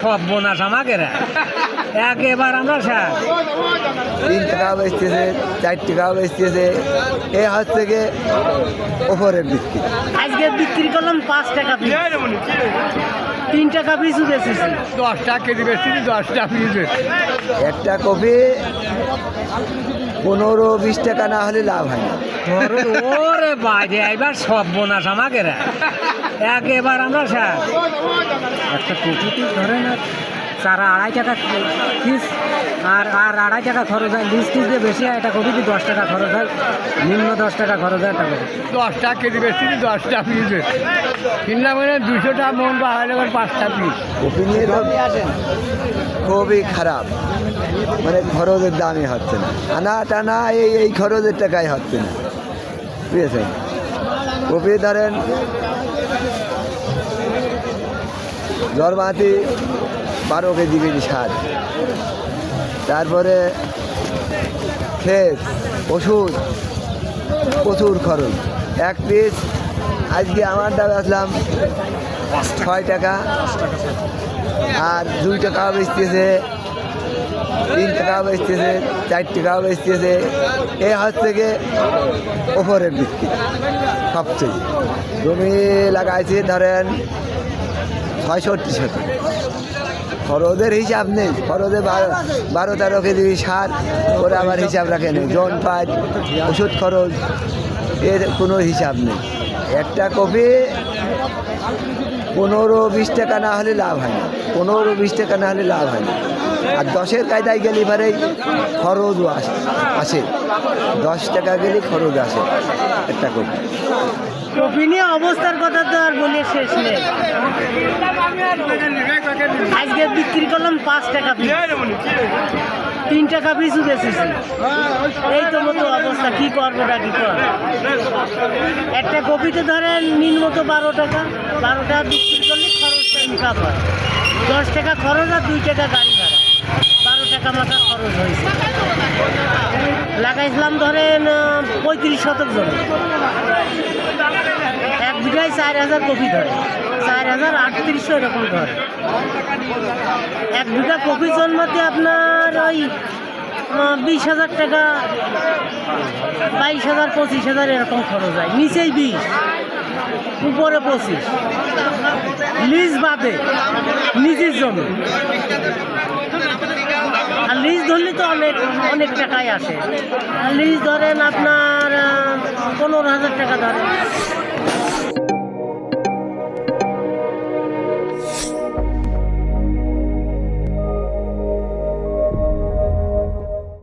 সব বোনাস আমাকে একেবার আমরা 3 টাকা বেচতেছে, 4 টাকা বেচতেছে, এ হচ্ছে গিয়ে ওপরের বিক্রি। আজকে বিক্রি করলাম 5 টাকা পিস, 3 টাকা পিসও বেচেছি। 10 টাকা কেজি বেচতেছি, 10 টাকা পিস বেচছি। একটা কপি 15-20 টাকা না হলে লাভ হয় না। ওরে বাইরে এবার সব বোনাস আমাকে একেবার আমরা একটা কপিতে ধরে না 4-2.5 টাকা পিস, আর 2.5 টাকা খরচ হয়। লিজ টিজ দিয়ে বেশি হয়, এটা কপিতে 10 টাকা খরচ হয়, নিম্ন 10 টাকা খরচ হয়। টাকা 10 টাকা কেজি বেচতেছি, 10 টাকা পিস বেচছি। কিনলাম মানে 200 টাকা মন বা হলে 5 টাকা পিস। কপি নিয়ে তো খুবই খারাপ, মানে খরচের দামই হচ্ছে না, আনা টানা এই খরচের টাকাই হচ্ছে না, বুঝেছেন? কপি ধরেন জরমাতি 12 কেজি কেজি সার, তারপরে ক্ষেত ওষুধ, প্রচুর খরচ। এক পিস আজকে আমার দাম আসলাম 6 টাকা, আর 2 টাকা বেচতেছে, 3 টাকা বেচতেছে, 4 টাকা বেচতেছে, এ হচ্ছে গিয়ে ওপরের বিক্রি সবচেয়ে। জমি লাগাইছে ধরেন 65 শতক, খরচের হিসাব নেই। খরচে 12-13 কেজি সার, ওরা আবার হিসাব রাখে নেই, জন পাঁচ, ওষুধ খরচ, এর কোনো হিসাব নেই। একটা কপি 15-20 টাকা না হলে লাভ হয় না, 15-20 টাকা না হলে লাভ হয় না। আর 10-এর কায়দায় গেলে এবারে খরচও আসে, 10 টাকা গেলে খরচ আসে একটা কপি। কপি নিয়ে অবস্থার কথা তো আর বলে শেষ নেই। আজকে বিক্রি করলাম 5 টাকা পিস, 3 টাকা পিসও বেচেছি। এই তো মতো অবস্থা, কি করবো না কি করবো। একটা কপিতে ধরেন নিম্নত 12 টাকা, 12 টাকা বিক্রি করলে খরচটা ইনকাম হয়। 10 টাকা খরচ আর 2 টাকা গাড়ি ভাড়া, 12 টাকা মাথা খরচ হয়েছে। লাগাইছিলাম ধরেন 35 শতক জমি, 1 বিঘায় 4000 কপি ধরে, 4000-3800 এরকম ধরে। 1 বিঘা কপি জন্মাতে আপনার ওই 20,000 টাকা, 22,000-25,000 এরকম খরচ হয়। নিচেই 20, উপরে 25, লিজ বাদে নিজের জমি। আর লিজ ধরলে তো অনেক টাকাই আসে। লিজ ধরেন আপনার 15,000 টাকা ধরেন।